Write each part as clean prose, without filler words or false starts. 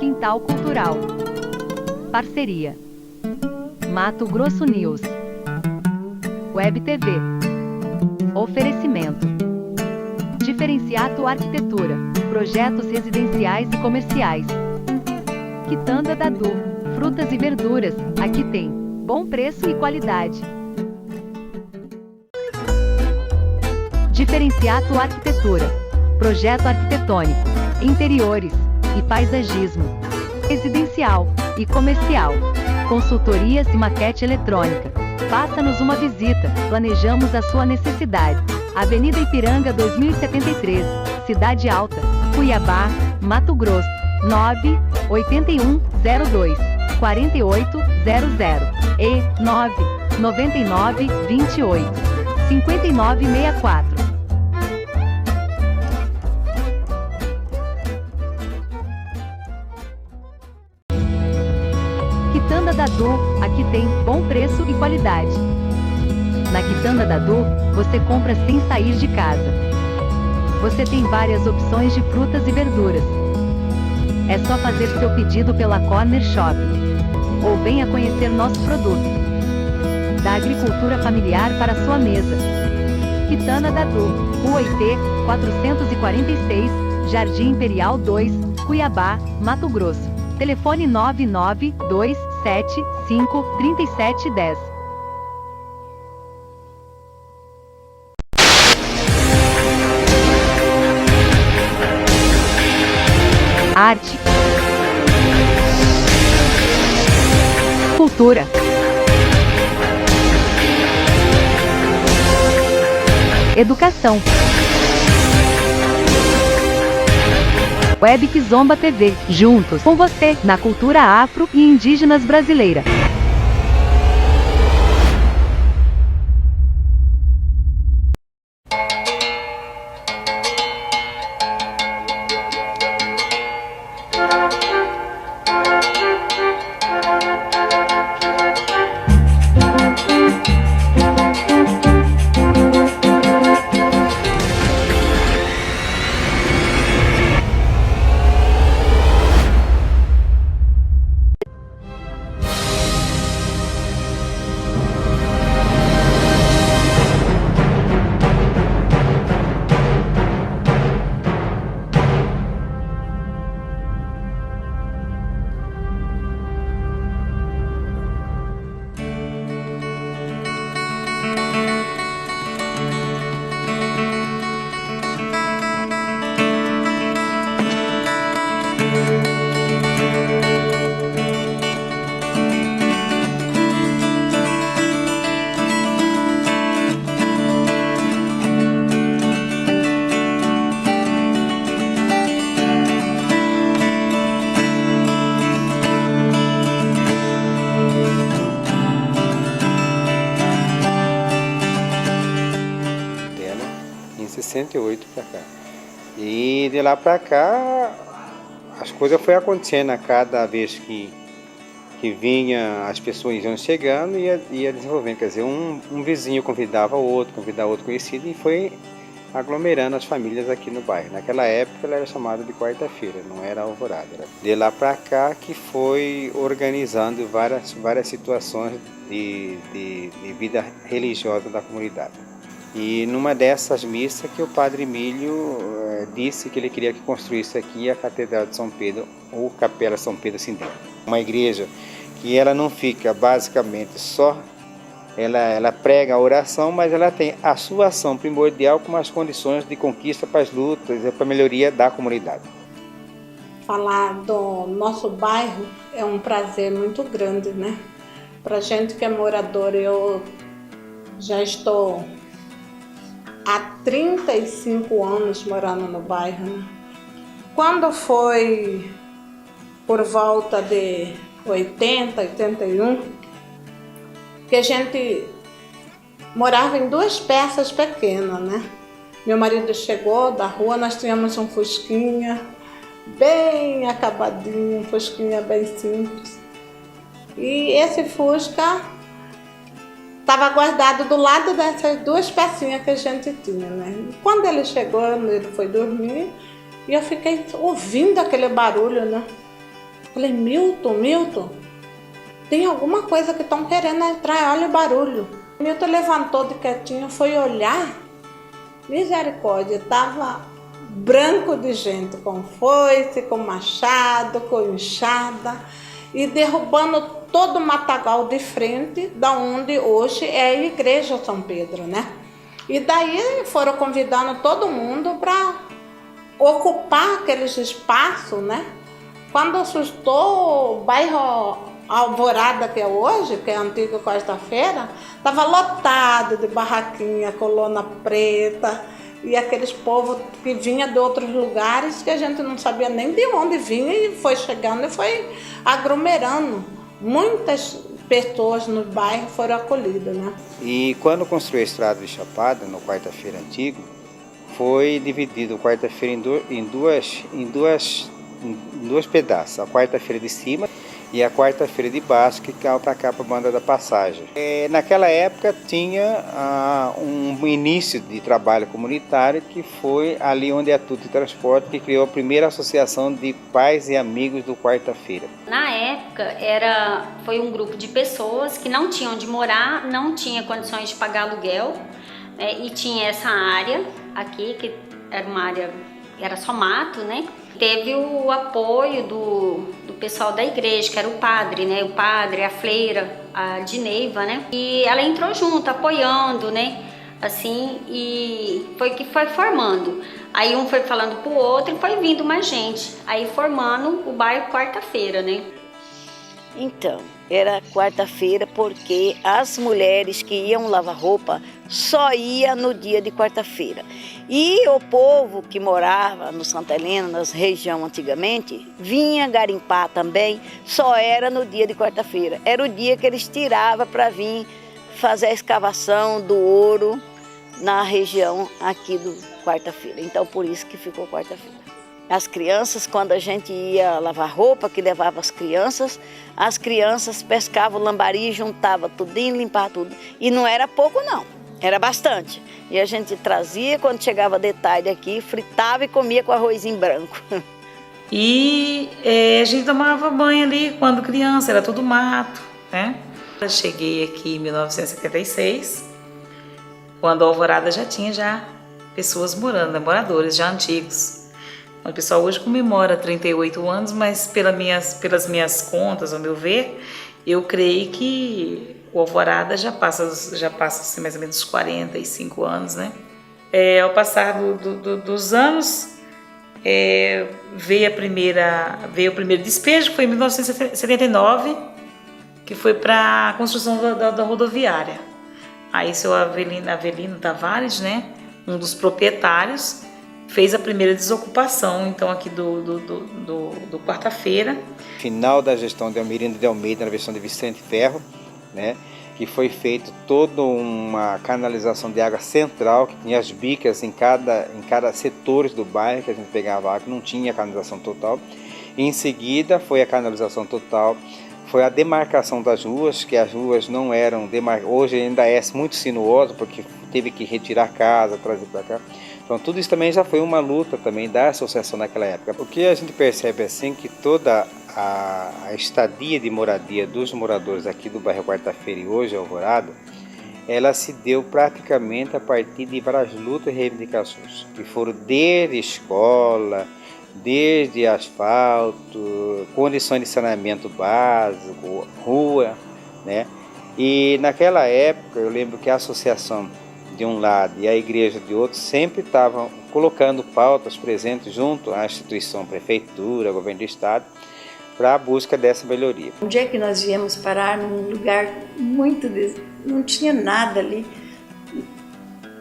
Quintal Cultural. Parceria Mato Grosso News, Web TV. Oferecimento Diferenciato Arquitetura, projetos residenciais e comerciais. Quitanda Dadu, frutas e verduras, aqui tem bom preço e qualidade. Diferenciato Arquitetura, projeto arquitetônico, interiores e paisagismo, residencial e comercial, consultorias e maquete eletrônica. Faça-nos uma visita, planejamos a sua necessidade. Avenida Ipiranga 2073, Cidade Alta, Cuiabá, Mato Grosso, 98102 4800 e 999 28 5964. Quitanda Dadu, aqui tem bom preço e qualidade. Na Quitanda Dadu, você compra sem sair de casa. Você tem várias opções de frutas e verduras. É só fazer seu pedido pela Corner Shop. Ou venha conhecer nosso produto. Da agricultura familiar para sua mesa. Quitanda Dadu, Rua IT, 446, Jardim Imperial 2, Cuiabá, Mato Grosso. Telefone 99275 3710. Arte, cultura, educação. Web Kizomba TV, juntos com você na cultura afro e indígenas brasileira. Em 68 para cá. E de lá para cá as coisas foram acontecendo a cada vez que vinha, as pessoas iam chegando e ia desenvolvendo. Quer dizer, um vizinho convidava outro conhecido e foi aglomerando as famílias aqui no bairro. Naquela época ela era chamada de quarta-feira, não era alvorada. De lá para cá que foi organizando várias situações de vida religiosa da comunidade. E numa dessas missas que o Padre Emílio disse que ele queria que construísse aqui a Catedral de São Pedro, ou Capela São Pedro Sindém. Uma igreja que ela não fica basicamente só, ela prega a oração, mas ela tem a sua ação primordial com as condições de conquista para as lutas e para a melhoria da comunidade. Falar do nosso bairro é um prazer muito grande, né? Para gente que é morador, eu já estou há 35 anos morando no bairro, né? Quando foi por volta de 80, 81, que a gente morava em duas peças pequenas, né? Meu marido chegou da rua, nós tínhamos um fusquinha bem acabadinho, um fusquinha bem simples. E esse fusca estava guardado do lado dessas duas pecinhas que a gente tinha, né? E quando ele chegou, ele foi dormir e eu fiquei ouvindo aquele barulho, né? Falei, Milton, tem alguma coisa que estão querendo entrar, olha o barulho. Milton levantou de quietinho, foi olhar, misericórdia, estava branco de gente, com foice, com machado, com enxada, e derrubando todo o matagal de frente, da onde hoje é a Igreja São Pedro, né? E daí foram convidando todo mundo para ocupar aqueles espaços, né? Quando assustou o bairro Alvorada, que é hoje, que é a antiga Quarta-feira, estava lotado de barraquinha, coluna preta, e aqueles povos que vinha de outros lugares que a gente não sabia nem de onde vinha, e foi chegando e foi aglomerando. Muitas pessoas no bairro foram acolhidas, né? E quando construiu a estrada de Chapada, no Quarta-feira antigo, foi dividido Quarta-feira em dois pedaços. A Quarta-feira de cima e a Quarta-feira de baixo, que caiu para cá, para a Banda da Passagem. Naquela época tinha um início de trabalho comunitário, que foi ali onde é a Tudo de Transporte, que criou a primeira associação de pais e amigos do Quarta-feira. Na época foi um grupo de pessoas que não tinham onde morar, não tinha condições de pagar aluguel, e tinha essa área aqui, que era uma área, era só mato, né? Teve o apoio do pessoal da igreja, que era o padre, né? O padre, a freira, a Dineiva, né? E ela entrou junto, apoiando, né? Assim, e foi que foi formando. Aí um foi falando pro outro e foi vindo mais gente. Aí formando o bairro Quarta-feira, né? Então, era quarta-feira porque as mulheres que iam lavar roupa só iam no dia de quarta-feira. E o povo que morava no Santa Helena, nas regiões antigamente, vinha garimpar também, só era no dia de quarta-feira. Era o dia que eles tiravam para vir fazer a escavação do ouro na região aqui do quarta-feira. Então, por isso que ficou quarta-feira. As crianças, quando a gente ia lavar roupa, que levava as crianças pescavam lambari, juntavam tudinho, limpavam tudo. E não era pouco não, era bastante. E a gente trazia, quando chegava de tarde aqui, fritava e comia com arrozinho branco. E a gente tomava banho ali quando criança, era tudo mato, né? Eu cheguei aqui em 1976, quando a Alvorada já tinha pessoas morando, né? Moradores já antigos. O pessoal hoje comemora 38 anos, mas pelas minhas contas, ao meu ver, eu creio que o Alvorada já passa assim, mais ou menos 45 anos, né? Ao passar dos anos, veio o primeiro despejo, que foi em 1979, que foi para a construção da rodoviária. Aí o seu Avelino Tavares, né, um dos proprietários, fez a primeira desocupação, então, aqui do Quarta-feira. Final da gestão de Almerindo de Almeida, na versão de Vicente Ferro, né, que foi feito toda uma canalização de água central, que tinha as bicas em cada setor do bairro, que a gente pegava água, que não tinha canalização total. E em seguida foi a canalização total, foi a demarcação das ruas, que as ruas não eram demarcadas, hoje ainda é muito sinuoso, porque teve que retirar casa, trazer para cá. Então tudo isso também já foi uma luta também da associação naquela época. O que a gente percebe assim, que toda a estadia de moradia dos moradores aqui do bairro Quarta-feira e hoje Alvorada, ela se deu praticamente a partir de várias lutas e reivindicações, que foram desde escola, desde asfalto, condições de saneamento básico, rua, né? E naquela época eu lembro que a associação de um lado e a igreja de outro sempre estavam colocando pautas presentes junto à instituição, prefeitura, governo do estado, para a busca dessa melhoria. Um dia que nós viemos parar num lugar não tinha nada ali,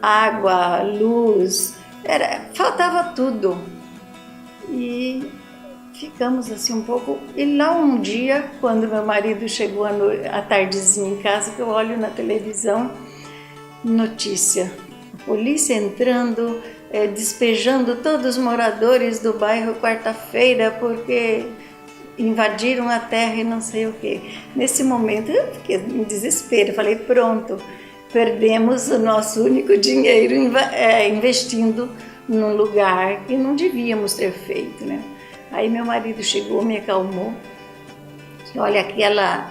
água, luz, faltava tudo. E ficamos assim um pouco. E lá um dia, quando meu marido chegou à tardezinha em casa, que eu olho na televisão, notícia: a polícia entrando, despejando todos os moradores do bairro Quarta-feira porque invadiram a terra e não sei o quê. Nesse momento eu fiquei em desespero, falei, pronto, perdemos o nosso único dinheiro investindo num lugar que não devíamos ter feito, né? Aí meu marido chegou, me acalmou Olha,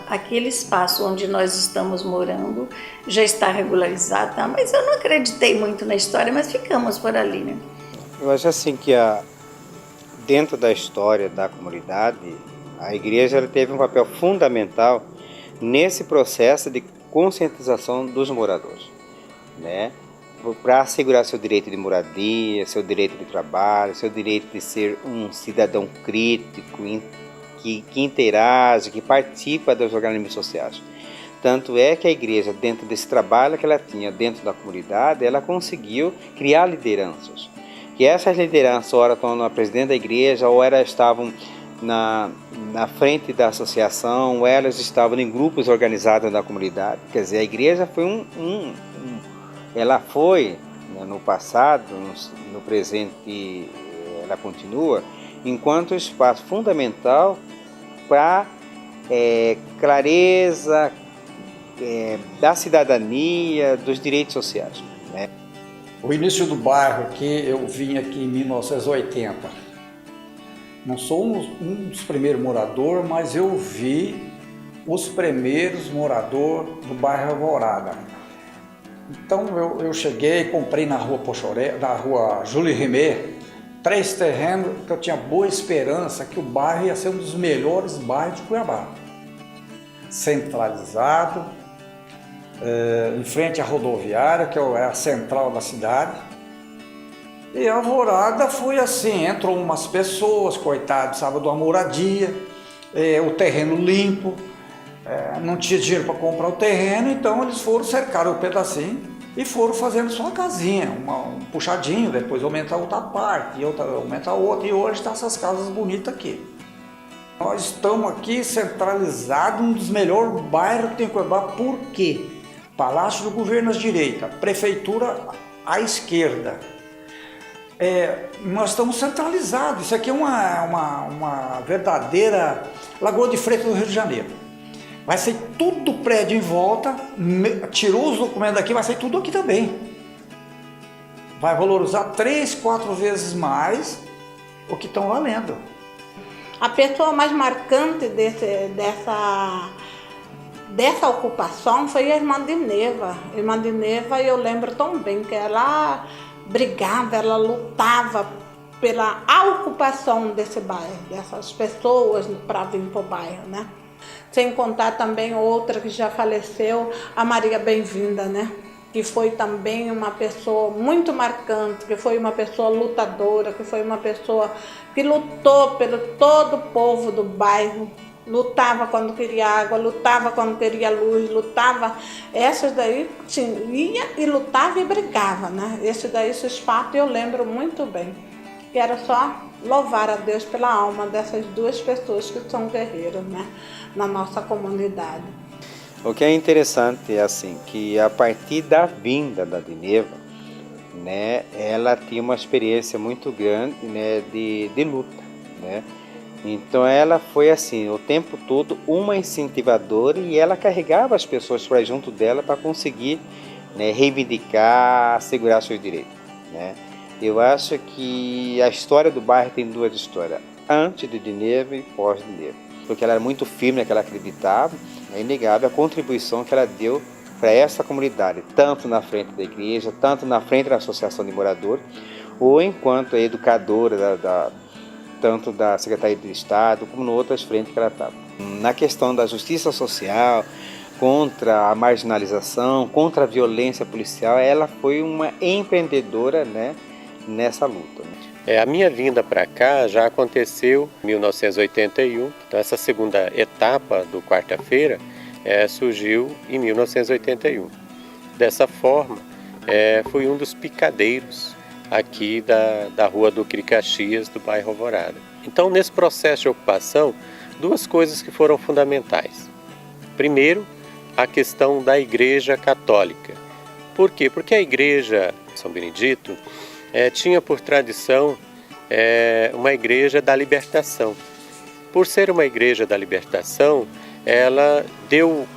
aquele espaço onde nós estamos morando já está regularizado, tá? Mas eu não acreditei muito na história, mas ficamos por ali, né? Eu acho assim que dentro da história da comunidade, a igreja ela teve um papel fundamental nesse processo de conscientização dos moradores, né? Para assegurar seu direito de moradia, seu direito de trabalho, seu direito de ser um cidadão crítico, que interage, que participa dos organismos sociais. Tanto é que a igreja, dentro desse trabalho que ela tinha dentro da comunidade, ela conseguiu criar lideranças. Que essas lideranças, ora estão na presidente da igreja, ou elas estavam na frente da associação, ou elas estavam em grupos organizados da comunidade. Quer dizer, a igreja foi ela foi, né, no passado, no presente ela continua, enquanto espaço fundamental para clareza da cidadania, dos direitos sociais, né? O início do bairro aqui, eu vim aqui em 1980. Não sou um dos primeiros moradores, mas eu vi os primeiros moradores do bairro Alvorada. Então eu cheguei, comprei na rua Pochoré, na rua Júlio Rimet, 3 terrenos que eu tinha boa esperança que o bairro ia ser um dos melhores bairros de Cuiabá. Centralizado, em frente à rodoviária, que é a central da cidade. E a Alvorada foi assim, entrou umas pessoas, coitados, precisavam de uma moradia, o terreno limpo, não tinha dinheiro para comprar o terreno, então eles foram cercar o pedacinho e foram fazendo sua casinha, um puxadinho, depois aumentar outra parte, e aumentar outra, e hoje está essas casas bonitas aqui. Nós estamos aqui centralizados, um dos melhores bairros que tem em Cuiabá. Por quê? Palácio do Governo à direita, Prefeitura à esquerda. Nós estamos centralizados, isso aqui é uma verdadeira Lagoa de Freitas do Rio de Janeiro. Vai sair tudo prédio em volta, tirou os documentos daqui, vai sair tudo aqui também. Vai valorizar 3, 4 vezes mais o que estão valendo. A pessoa mais marcante dessa ocupação foi a irmã de Neva. A irmã de Neva, eu lembro tão bem que ela brigava, ela lutava pela ocupação desse bairro, dessas pessoas para vir para o bairro, né? Sem contar também outra que já faleceu, a Maria Bem-vinda, né? Que foi também uma pessoa muito marcante, que foi uma pessoa lutadora, que foi uma pessoa que lutou pelo todo o povo do bairro, lutava quando queria água, lutava quando queria luz, lutava. Essas daí ia e lutava e brigava, né? Esses fatos eu lembro muito bem. E era só louvar a Deus pela alma dessas duas pessoas que são guerreiras, né? Na nossa comunidade. O que é interessante é assim, que a partir da vinda da Dineva, né, ela tinha uma experiência muito grande, né, de luta, né? Então ela foi assim, o tempo todo uma incentivadora, e ela carregava as pessoas para junto dela para conseguir, né, reivindicar, assegurar seus direitos, né? Eu acho que a história do bairro tem duas histórias, antes de Dineva e pós-Dineva, porque ela era muito firme naquela acreditava. É inegável a contribuição que ela deu para essa comunidade, tanto na frente da igreja, tanto na frente da associação de moradores, ou enquanto educadora tanto da Secretaria de Estado, como em outras frentes que ela estava. Na questão da justiça social, contra a marginalização, contra a violência policial, ela foi uma empreendedora, né, nessa luta. A minha vinda para cá já aconteceu em 1981, então essa segunda etapa do quarta-feira surgiu em 1981. Dessa forma, fui um dos picadeiros aqui da rua Duque Caxias, do bairro Alvorada. Então, nesse processo de ocupação, duas coisas que foram fundamentais. Primeiro, a questão da Igreja Católica. Por quê? Porque a Igreja São Benedito tinha por tradição uma igreja da libertação. Por ser uma igreja da libertação, ela deu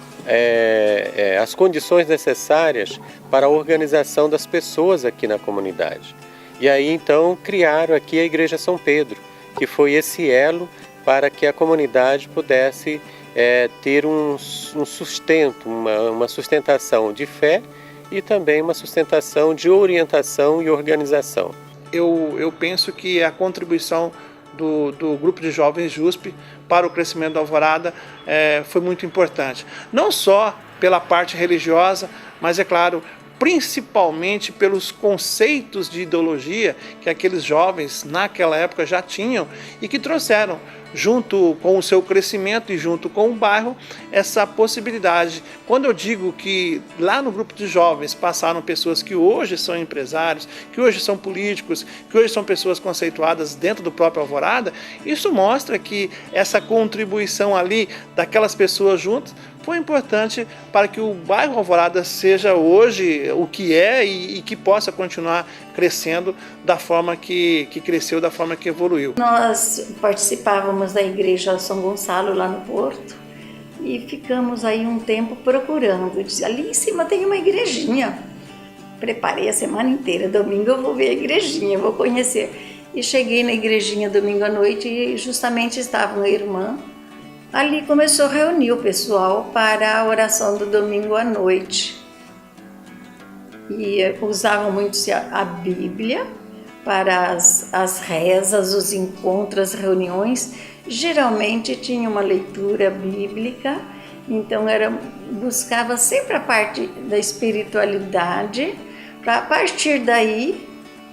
as condições necessárias para a organização das pessoas aqui na comunidade. E aí então criaram aqui a Igreja São Pedro, que foi esse elo para que a comunidade pudesse ter um sustento, uma sustentação de fé e também uma sustentação de orientação e organização. Eu penso que a contribuição do grupo de jovens JUSP para o crescimento da Alvorada foi muito importante. Não só pela parte religiosa, mas é claro, principalmente pelos conceitos de ideologia que aqueles jovens naquela época já tinham e que trouxeram, junto com o seu crescimento e junto com o bairro, essa possibilidade. Quando eu digo que lá no grupo de jovens passaram pessoas que hoje são empresários, que hoje são políticos, que hoje são pessoas conceituadas dentro do próprio Alvorada, isso mostra que essa contribuição ali daquelas pessoas juntas foi importante para que o bairro Alvorada seja hoje o que é e que possa continuar crescendo da forma que cresceu, da forma que evoluiu. Nós participávamos da igreja São Gonçalo lá no Porto e ficamos aí um tempo procurando. Eu disse, ali em cima tem uma igrejinha. Preparei a semana inteira, domingo eu vou ver a igrejinha, vou conhecer. E cheguei na igrejinha domingo à noite e justamente estava uma irmã. Ali começou a reunir o pessoal para a oração do domingo à noite. E usavam muito a Bíblia para as rezas, os encontros, as reuniões. Geralmente tinha uma leitura bíblica, então buscava sempre a parte da espiritualidade, para a partir daí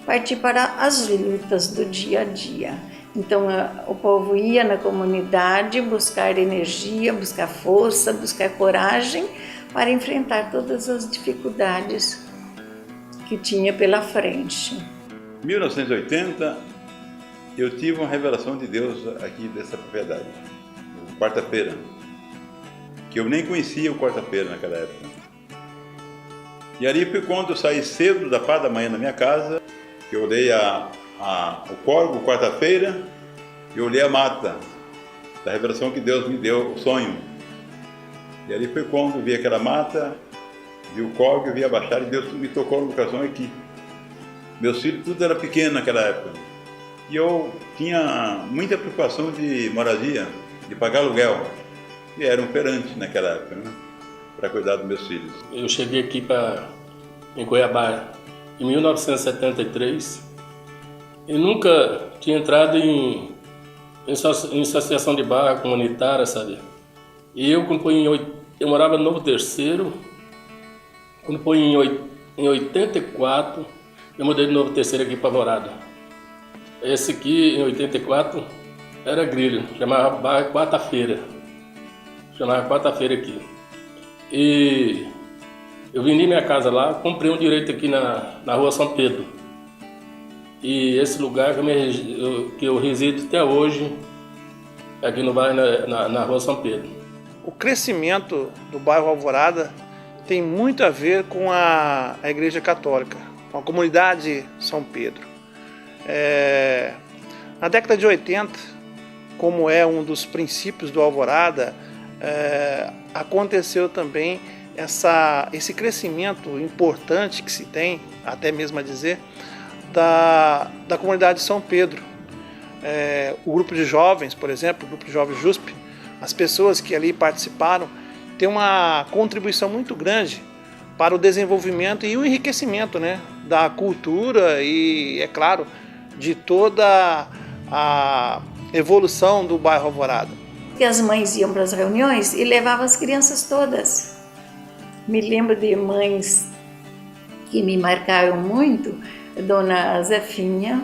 partir para as lutas do dia a dia. Então o povo ia na comunidade buscar energia, buscar força, buscar coragem para enfrentar todas as dificuldades que tinha pela frente. Em 1980, eu tive uma revelação de Deus aqui dessa propriedade, quarta-feira, que eu nem conhecia o quarta-feira naquela época. E ali foi quando eu saí cedo da parte da manhã na minha casa, que eu olhei o córrego, quarta-feira, e olhei a mata, da revelação que Deus me deu, o sonho. E ali foi quando eu vi aquela mata, vi o córrego, eu vi a baixada, e Deus me tocou no coração aqui. Meus filhos, tudo era pequeno naquela época. E eu tinha muita preocupação de moradia, de pagar aluguel. E era um perante naquela época, né? Para cuidar dos meus filhos. Eu cheguei aqui em Goiabá em 1973 e nunca tinha entrado em associação de bairro comunitária, sabe? E eu, eu morava no Novo Terceiro, quando foi em 84, eu mudei de Novo Terceiro aqui para Alvorada. Esse aqui, em 84, era Grilo, chamava bairro Quarta-feira. Chamava Quarta-feira aqui. E eu vendi minha casa lá, comprei um direito aqui na rua São Pedro. E esse lugar que eu resido até hoje, aqui no bairro, na rua São Pedro. O crescimento do bairro Alvorada tem muito a ver com a Igreja Católica, com a comunidade São Pedro. Na década de 80, como é um dos princípios do Alvorada, aconteceu também esse crescimento importante que se tem, até mesmo a dizer, da comunidade São Pedro. O grupo de jovens, por exemplo, o grupo de jovens JUSP, as pessoas que ali participaram, têm uma contribuição muito grande para o desenvolvimento e o enriquecimento, né, da cultura e, é claro, de toda a evolução do bairro Alvorada. Que as mães iam para as reuniões e levavam as crianças todas. Me lembro de mães que me marcaram muito, Dona Zefinha,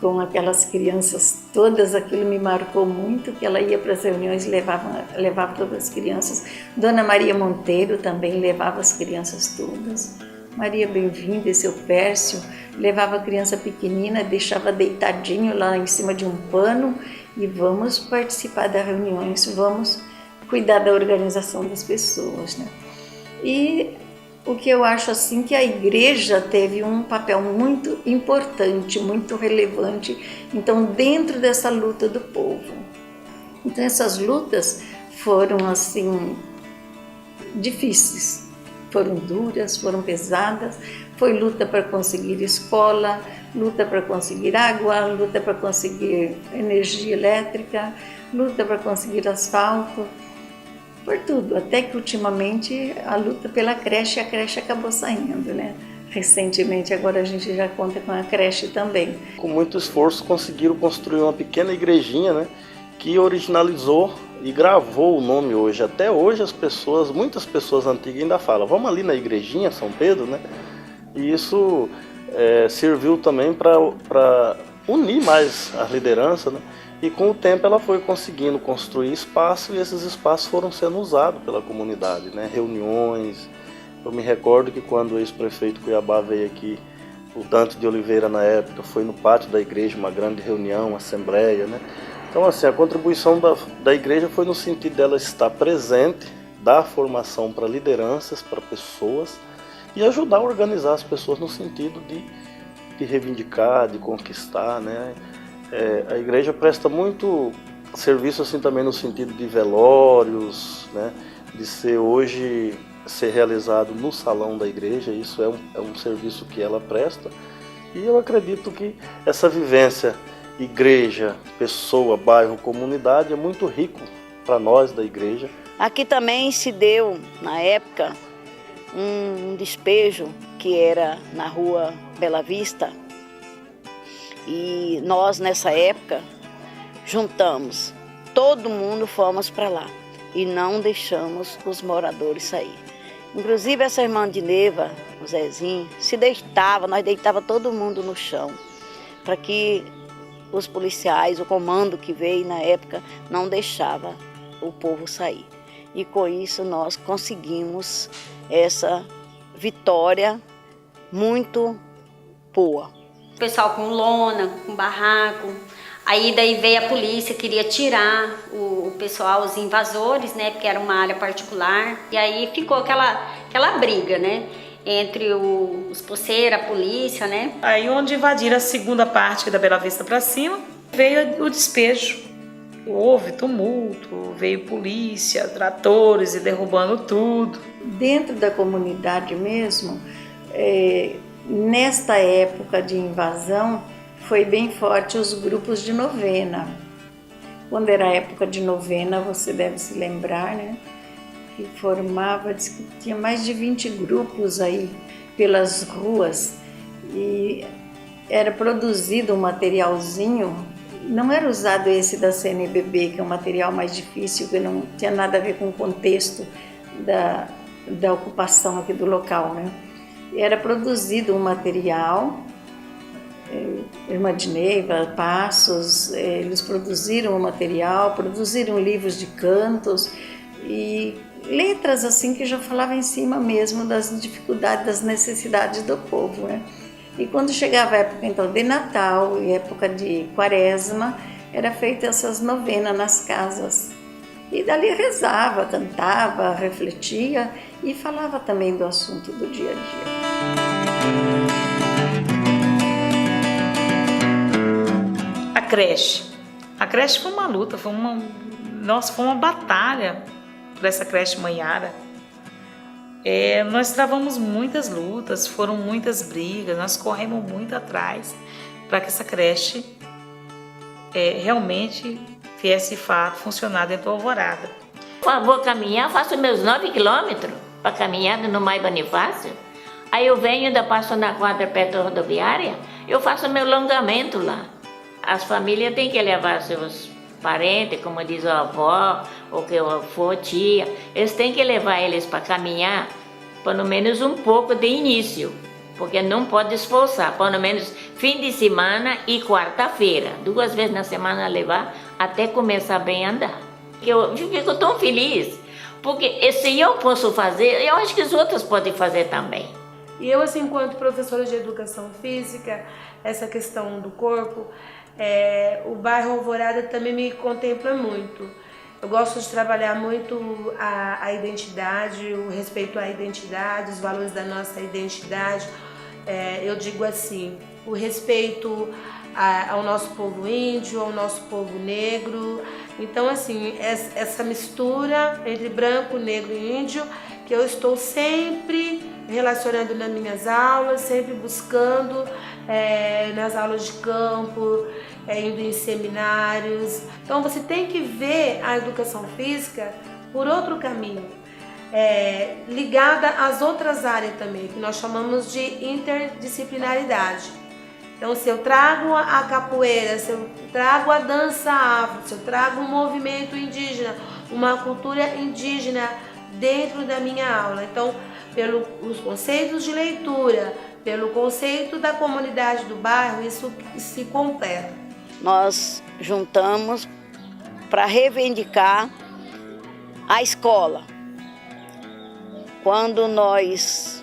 com aquelas crianças todas, aquilo me marcou muito, que ela ia para as reuniões e levava todas as crianças. Dona Maria Monteiro também levava as crianças todas. Maria Bem-vinda e seu Pércio levava a criança pequenina, deixava deitadinho lá em cima de um pano e vamos participar das reuniões, vamos cuidar da organização das pessoas, né? E o que eu acho assim que a igreja teve um papel muito importante, muito relevante, então dentro dessa luta do povo. Então essas lutas foram assim difíceis, foram duras, foram pesadas, foi luta para conseguir escola, luta para conseguir água, luta para conseguir energia elétrica, luta para conseguir asfalto, por tudo. Até que ultimamente a luta pela creche, a creche acabou saindo, né? Recentemente agora a gente já conta com a creche também. Com muito esforço conseguiram construir uma pequena igrejinha, né? Que originalizou e gravou o nome hoje. Até hoje muitas pessoas antigas ainda falam, vamos ali na igrejinha São Pedro, né? E isso serviu também para unir mais a liderança, né? E com o tempo ela foi conseguindo construir espaço e esses espaços foram sendo usados pela comunidade, né? Reuniões. Eu me recordo que quando o ex-prefeito Cuiabá veio aqui, o Dante de Oliveira na época, foi no pátio da igreja, uma grande reunião, uma assembleia, né? Então assim, a contribuição da igreja foi no sentido dela estar presente, dar formação para lideranças, para pessoas e ajudar a organizar as pessoas no sentido de reivindicar, de conquistar, né? A igreja presta muito serviço assim também no sentido de velórios, né? De ser realizado no salão da igreja. Isso é um serviço que ela presta e eu acredito que essa vivência igreja, pessoa, bairro, comunidade é muito rico para nós da igreja. Aqui também se deu na época um despejo que era na rua Bela Vista. E nós, nessa época, juntamos, todo mundo fomos para lá e não deixamos os moradores sair. Inclusive essa irmã de Neva, o Zezinho, nós deitava todo mundo no chão, para que os policiais, o comando que veio na época, não deixava o povo sair. E com isso nós conseguimos essa vitória muito boa. O pessoal com lona, com barraco, aí daí veio a polícia, queria tirar o pessoal, os invasores, né, porque era uma área particular, e aí ficou aquela briga, né, entre os poceiros, a polícia, né. Aí onde invadiram a segunda parte da Bela Vista para cima, veio o despejo. Houve tumulto, veio polícia, tratores e derrubando tudo. Dentro da comunidade mesmo, nesta época de invasão, foi bem forte os grupos de novena. Quando era a época de novena, você deve se lembrar, né? Que formava, diz que tinha mais de 20 grupos aí pelas ruas e era produzido um materialzinho. Não era usado esse da CNBB, que é um material mais difícil, que não tinha nada a ver com o contexto da ocupação aqui do local, né? Era produzido um material, Irmã de Neiva, Passos, eles produziram um material, produziram livros de cantos e letras assim que já falavam em cima mesmo das dificuldades, das necessidades do povo, né? E quando chegava a época então de Natal e época de Quaresma, era feita essas novenas nas casas. E dali rezava, cantava, refletia e falava também do assunto do dia a dia. A creche foi uma luta, foi uma batalha por essa creche Manhara. Nós travamos muitas lutas, foram muitas brigas, nós corremos muito atrás para que essa creche realmente viesse de fato funcionar dentro da Alvorada. Vou caminhar, faço meus 9 quilômetros para caminhar no Maio Bonifácio. Aí eu venho, ainda passo na quadra perto da rodoviária, eu faço meu alongamento lá. As famílias têm que levar seus parentes, como diz a avó, ou que for tia, eles têm que levar eles para caminhar, pelo menos um pouco de início, porque não pode esforçar, pelo menos fim de semana e quarta-feira, 2 vezes na semana levar, até começar bem a andar. Eu fico tão feliz, porque se eu posso fazer, eu acho que os outros podem fazer também. E eu, assim, enquanto professora de educação física, essa questão do corpo, o bairro Alvorada também me contempla muito. Eu gosto de trabalhar muito a identidade, o respeito à identidade, os valores da nossa identidade. Eu digo assim, o respeito ao nosso povo índio, ao nosso povo negro. Então, assim, essa mistura entre branco, negro e índio, que eu estou sempre relacionando nas minhas aulas, sempre buscando nas aulas de campo, indo em seminários. Então você tem que ver a educação física por outro caminho, ligada às outras áreas também, que nós chamamos de interdisciplinaridade. Então, se eu trago a capoeira, se eu trago a dança afro, se eu trago um movimento indígena, uma cultura indígena dentro da minha aula, então, pelos conceitos de leitura, pelo conceito da comunidade do bairro, isso se completa. Nós juntamos para reivindicar a escola. Quando nós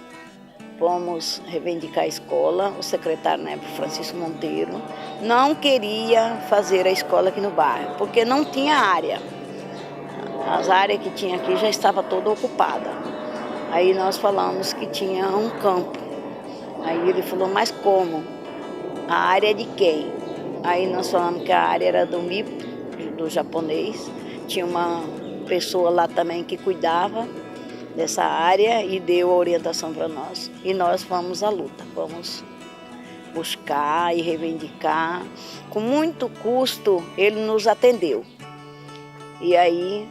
fomos reivindicar a escola, o secretário, na época, Francisco Monteiro, não queria fazer a escola aqui no bairro, porque não tinha área. As áreas que tinha aqui já estavam toda ocupada. Aí nós falamos que tinha um campo. Aí ele falou, mas como? A área é de quem? Aí nós falamos que a área era do MIP, do japonês. Tinha uma pessoa lá também que cuidava dessa área e deu a orientação para nós. E nós vamos à luta, vamos buscar e reivindicar. Com muito custo, ele nos atendeu. E aí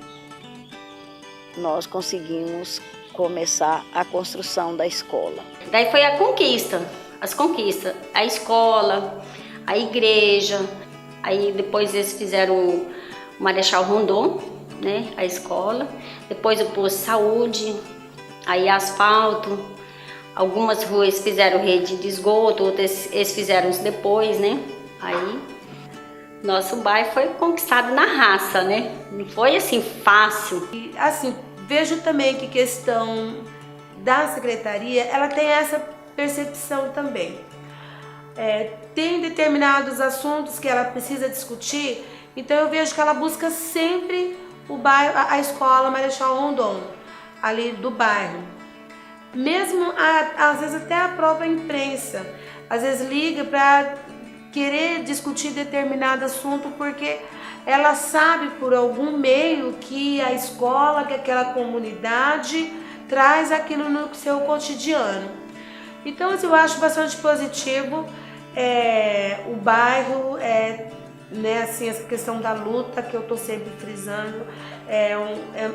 nós conseguimos começar a construção da escola. Daí foi a conquista, as conquistas, a escola, a igreja, aí depois eles fizeram o Marechal Rondon, né, a escola, depois o posto de saúde, aí asfalto, algumas ruas fizeram rede de esgoto, outras eles fizeram isso depois, né, aí nosso bairro foi conquistado na raça, né, não foi assim fácil. E, assim, vejo também que questão da secretaria, ela tem essa percepção também. Tem determinados assuntos que ela precisa discutir, então eu vejo que ela busca sempre o bairro, a escola Marechal Rondon, ali do bairro. Mesmo, às vezes até a própria imprensa, às vezes liga para querer discutir determinado assunto, porque ela sabe por algum meio que a escola, que aquela comunidade traz aquilo no seu cotidiano. Então, eu acho bastante positivo o bairro, né, assim, essa questão da luta que eu estou sempre frisando, é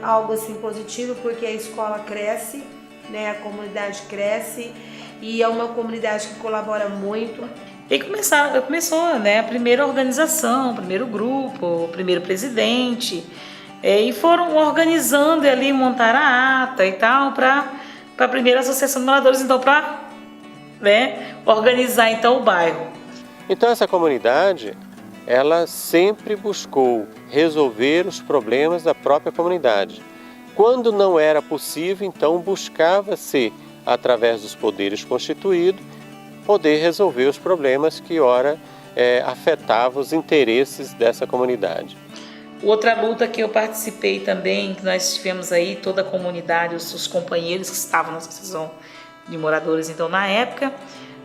algo assim positivo, porque a escola cresce, né, a comunidade cresce e é uma comunidade que colabora muito. E começou, né, a primeira organização, o primeiro grupo, o primeiro presidente, e foram organizando ali, montar a ata e tal, para a primeira associação de moradores, então, para, né, organizar então o bairro. Então essa comunidade, ela sempre buscou resolver os problemas da própria comunidade. Quando não era possível, então buscava-se, através dos poderes constituídos, poder resolver os problemas que, ora, afetavam os interesses dessa comunidade. Outra luta que eu participei também, que nós tivemos aí, toda a comunidade, os companheiros que estavam na associação de moradores, então, na época,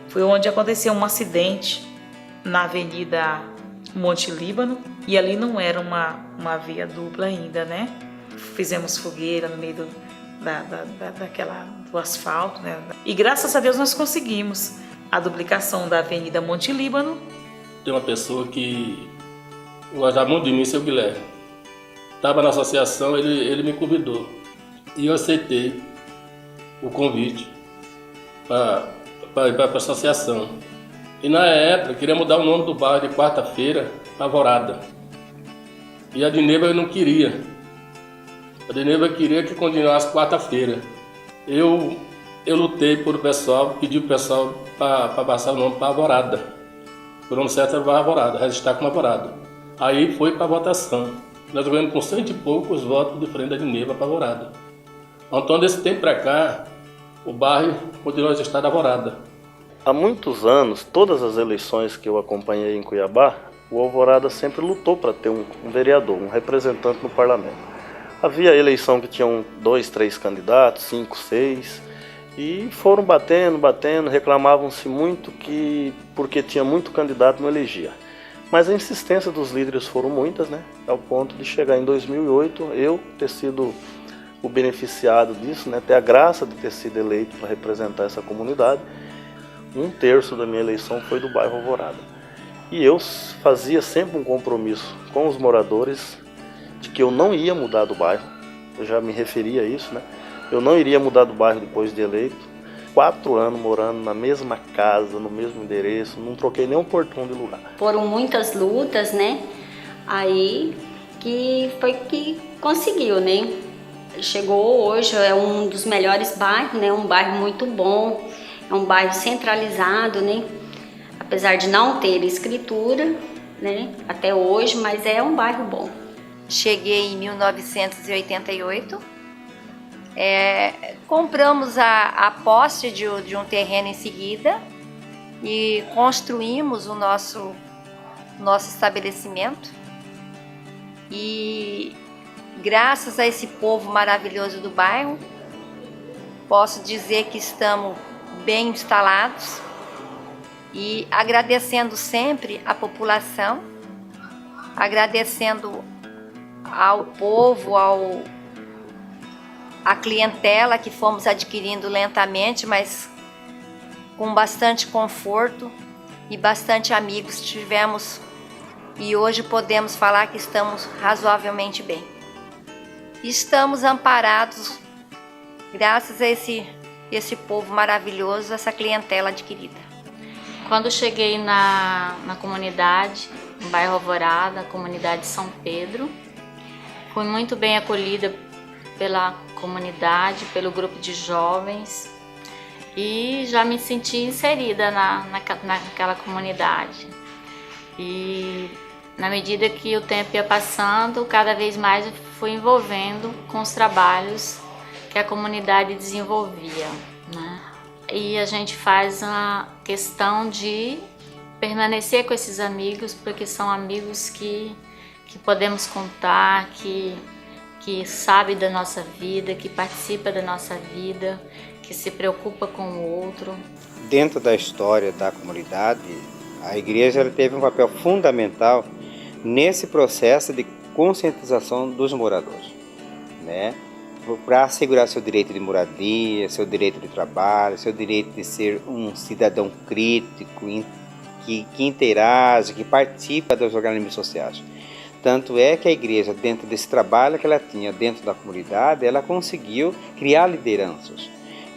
foi onde aconteceu um acidente na Avenida Monte Líbano, e ali não era uma via dupla ainda, né? Fizemos fogueira no meio do asfalto, né? E graças a Deus nós conseguimos a duplicação da Avenida Monte Líbano. Tem uma pessoa que eu gostava muito de mim, seu Guilherme. Estava na associação, ele me convidou. E eu aceitei o convite para ir para a associação. E na época, eu queria mudar o nome do bairro de Quarta-feira para Alvorada. E a Dineva não queria. A Dineva queria que continuasse Quarta-feira. Eu lutei por o pessoal, pedi para o pessoal para passar o nome para Alvorada. O nome certo era Alvorada, registrar como Alvorada. Aí foi para a votação. Nós ganhamos com 100 e poucos votos de frente da Dineva para Alvorada. Então, desse tempo para cá, o bairro continua registrado Alvorada. Há muitos anos, todas as eleições que eu acompanhei em Cuiabá, o Alvorada sempre lutou para ter um vereador, um representante no parlamento. Havia eleição que tinham 2, 3 candidatos, 5, 6, e foram batendo, reclamavam-se muito que porque tinha muito candidato não elegia. Mas a insistência dos líderes foram muitas, né? Ao ponto de chegar em 2008, eu ter sido único beneficiado disso, né? Ter a graça de ter sido eleito para representar essa comunidade. 1/3 da minha eleição foi do bairro Alvorada. E eu fazia sempre um compromisso com os moradores de que eu não ia mudar do bairro. Eu já me referi a isso, né? Eu não iria mudar do bairro depois de eleito. 4 anos morando na mesma casa, no mesmo endereço, não troquei nem um portão de lugar. Foram muitas lutas, né? Aí que foi que conseguiu, né? Chegou hoje, é um dos melhores bairros, né? Um bairro muito bom, é um bairro centralizado, né? Apesar de não ter escritura, né? Até hoje, mas é um bairro bom. Cheguei em 1988. Compramos a posse de um terreno em seguida e construímos o nosso estabelecimento. E graças a esse povo maravilhoso do bairro, posso dizer que estamos bem instalados e agradecendo sempre a população, agradecendo ao povo, a clientela que fomos adquirindo lentamente, mas com bastante conforto e bastante amigos tivemos, e hoje podemos falar que estamos razoavelmente bem. Estamos amparados graças a esse povo maravilhoso, essa clientela adquirida. Quando cheguei na comunidade, no bairro Alvorada, comunidade São Pedro, fui muito bem acolhida pela comunidade, pelo grupo de jovens, e já me senti inserida naquela comunidade. E na medida que o tempo ia passando, cada vez mais eu fui envolvendo com os trabalhos que a comunidade desenvolvia, né? E a gente faz uma questão de permanecer com esses amigos, porque são amigos que podemos contar, que sabe da nossa vida, que participa da nossa vida, que se preocupa com o outro. Dentro da história da comunidade, a igreja ela teve um papel fundamental nesse processo de conscientização dos moradores, né? Para assegurar seu direito de moradia, seu direito de trabalho, seu direito de ser um cidadão crítico, que interage, que participa dos organismos sociais. Tanto é que a igreja, dentro desse trabalho que ela tinha dentro da comunidade, ela conseguiu criar lideranças.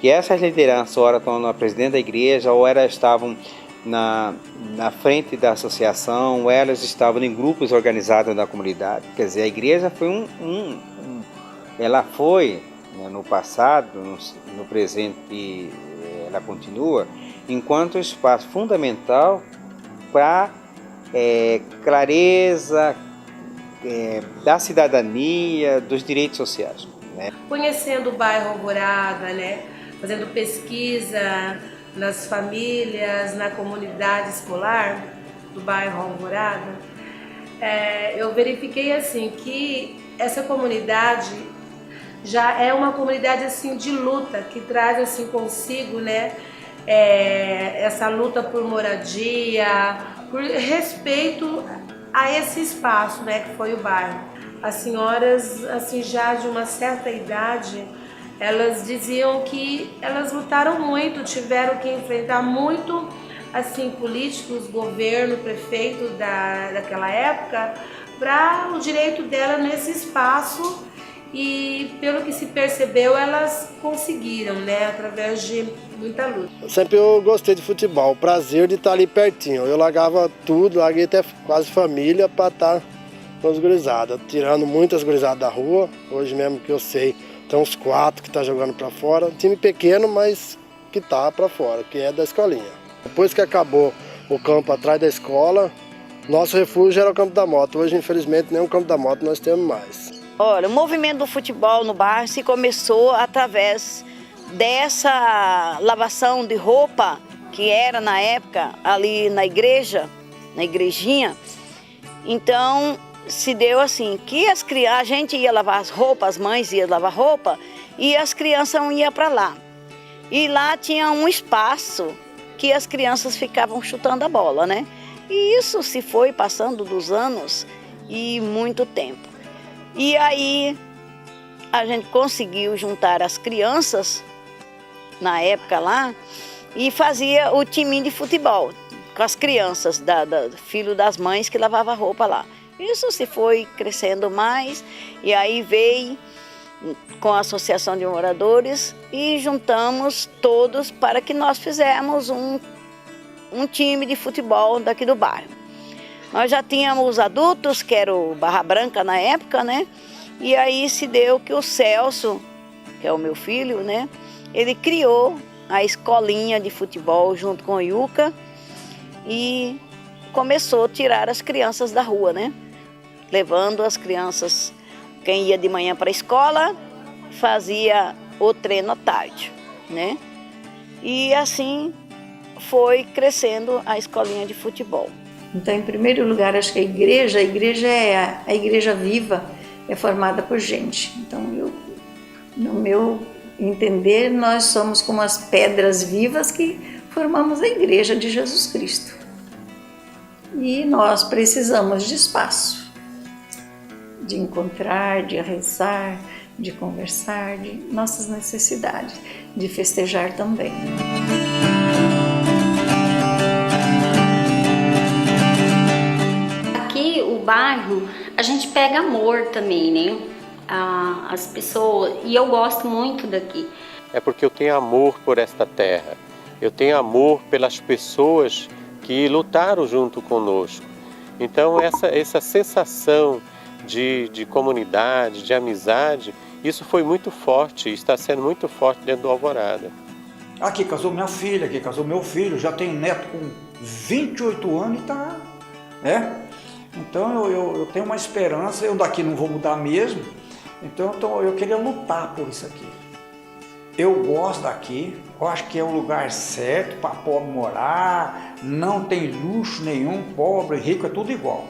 E essas lideranças, ora estão na presidente da igreja, ou elas estavam na frente da associação, ou elas estavam em grupos organizados na comunidade. Quer dizer, a igreja foi ela foi, né, no passado, no presente, ela continua, enquanto espaço fundamental para clareza da cidadania, dos direitos sociais, né? Conhecendo o bairro Alvorada, né? Fazendo pesquisa nas famílias, na comunidade escolar do bairro Alvorada, eu verifiquei assim que essa comunidade já é uma comunidade assim de luta, que traz assim consigo, né, essa luta por moradia, por respeito a esse espaço, né, que foi o bairro. As senhoras assim já de uma certa idade, elas diziam que elas lutaram muito, tiveram que enfrentar muito assim políticos, governo, prefeito daquela época, para o direito dela nesse espaço, e pelo que se percebeu elas conseguiram, né, através de muita luta. Sempre eu gostei de futebol, o prazer de estar ali pertinho. Eu largava tudo, larguei até quase família para estar com as gurizadas, tirando muitas gurizadas da rua. Hoje mesmo que eu sei, tem uns 4 que tá jogando para fora, um time pequeno, mas que tá para fora, que é da escolinha. Depois que acabou o campo atrás da escola, nosso refúgio era o campo da moto. Hoje, infelizmente, nem o campo da moto nós temos mais. Olha, o movimento do futebol no bairro se começou através dessa lavação de roupa que era na época ali na igreja, na igrejinha. Então se deu assim que a gente ia lavar as roupas, as mães iam lavar roupa e as crianças iam para lá. E lá tinha um espaço que as crianças ficavam chutando a bola, né? E isso se foi passando dos anos e muito tempo. E aí a gente conseguiu juntar as crianças, na época lá, e fazia o timinho de futebol, com as crianças, filho das mães que lavava roupa lá. Isso se foi crescendo mais, e aí veio com a Associação de Moradores e juntamos todos para que nós fizéssemos um time de futebol daqui do bairro. Nós já tínhamos os adultos, que era o Barra Branca na época, né? E aí se deu que o Celso, que é o meu filho, né? Ele criou a escolinha de futebol junto com o Yuca e começou a tirar as crianças da rua, né? Levando as crianças, quem ia de manhã para a escola, fazia o treino à tarde, né? E assim foi crescendo a escolinha de futebol. Então, em primeiro lugar, acho que a igreja é a igreja viva, é formada por gente. Então, no meu entender, nós somos como as pedras vivas que formamos a igreja de Jesus Cristo. E nós precisamos de espaço, de encontrar, de rezar, de conversar, de nossas necessidades, de festejar também. Aqui, o bairro, a gente pega amor também, né? As pessoas, e eu gosto muito daqui. É porque eu tenho amor por esta terra, eu tenho amor pelas pessoas que lutaram junto conosco. Então essa sensação de comunidade, de amizade, isso foi muito forte, está sendo muito forte dentro do Alvorada. Aqui casou minha filha, aqui casou meu filho, já tenho neto com 28 anos e tá, né? Então eu tenho uma esperança, eu daqui não vou mudar mesmo, então eu queria lutar por isso aqui. Eu gosto daqui, eu acho que é o lugar certo para pobre morar, não tem luxo nenhum, pobre, rico, é tudo igual.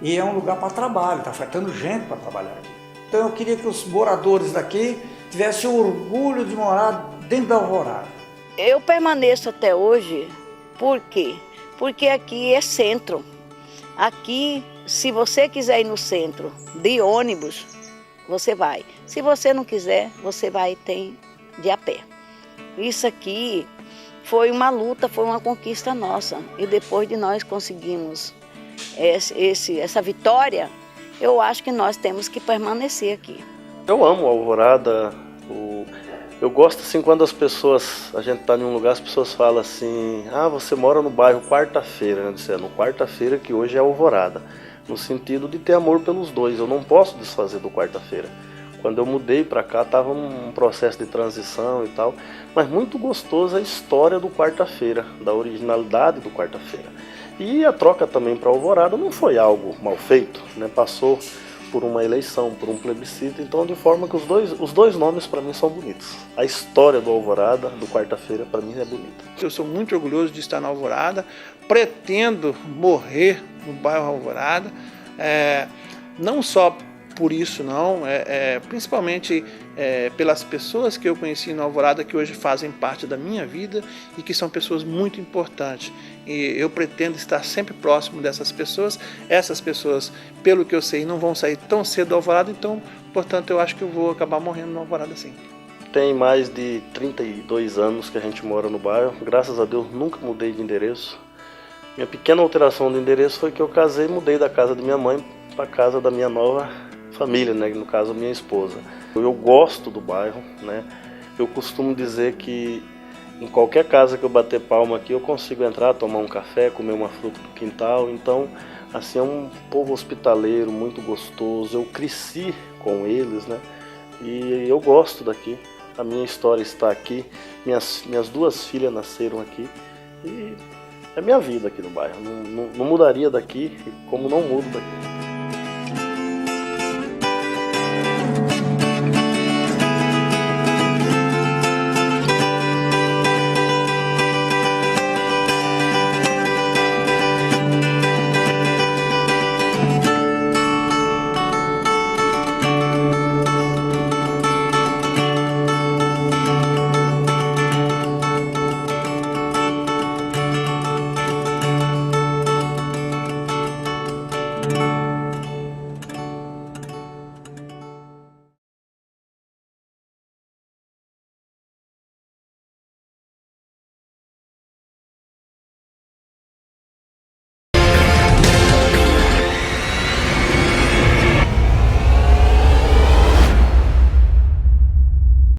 E é um lugar para trabalho, está faltando gente para trabalhar aqui. Então eu queria que os moradores daqui tivessem orgulho de morar dentro da Alvorada. Eu permaneço até hoje, por quê? Porque aqui é centro. Aqui, se você quiser ir no centro de ônibus, você vai. Se você não quiser, você vai de a pé. Isso aqui foi uma luta, foi uma conquista nossa. E depois de nós conseguimos essa vitória, eu acho que nós temos que permanecer aqui. Eu amo a Alvorada. Eu gosto assim quando as pessoas, a gente está em um lugar, as pessoas falam assim, você mora no bairro Quarta-feira, né? No Quarta-feira, que hoje é Alvorada, no sentido de ter amor pelos dois. Eu não posso desfazer do Quarta-feira. Quando eu mudei para cá, estava um processo de transição e tal, mas muito gostoso a história do Quarta-feira, da originalidade do Quarta-feira. E a troca também para Alvorada não foi algo mal feito, né? Passou por uma eleição, por um plebiscito, então de forma que os dois nomes para mim são bonitos. A história do Alvorada, do Quarta-feira, para mim é bonita. Eu sou muito orgulhoso de estar na Alvorada, pretendo morrer no bairro Alvorada, não só por isso não, principalmente pelas pessoas que eu conheci na Alvorada, que hoje fazem parte da minha vida e que são pessoas muito importantes. E eu pretendo estar sempre próximo dessas pessoas. Essas pessoas, pelo que eu sei, não vão sair tão cedo do Alvorada, então, portanto, eu acho que eu vou acabar morrendo no Alvorada sim. Tem mais de 32 anos que a gente mora no bairro, graças a Deus nunca mudei de endereço. Minha pequena alteração de endereço foi que eu casei e mudei da casa de minha mãe para a casa da minha nova família, né? No caso, minha esposa. Eu gosto do bairro, né? Eu costumo dizer que em qualquer casa que eu bater palma aqui, eu consigo entrar, tomar um café, comer uma fruta do quintal. Então, assim, é um povo hospitaleiro, muito gostoso. Eu cresci com eles, né? E eu gosto daqui. A minha história está aqui. Minhas duas filhas nasceram aqui. E é minha vida aqui no bairro. Não mudaria daqui, como não mudo daqui.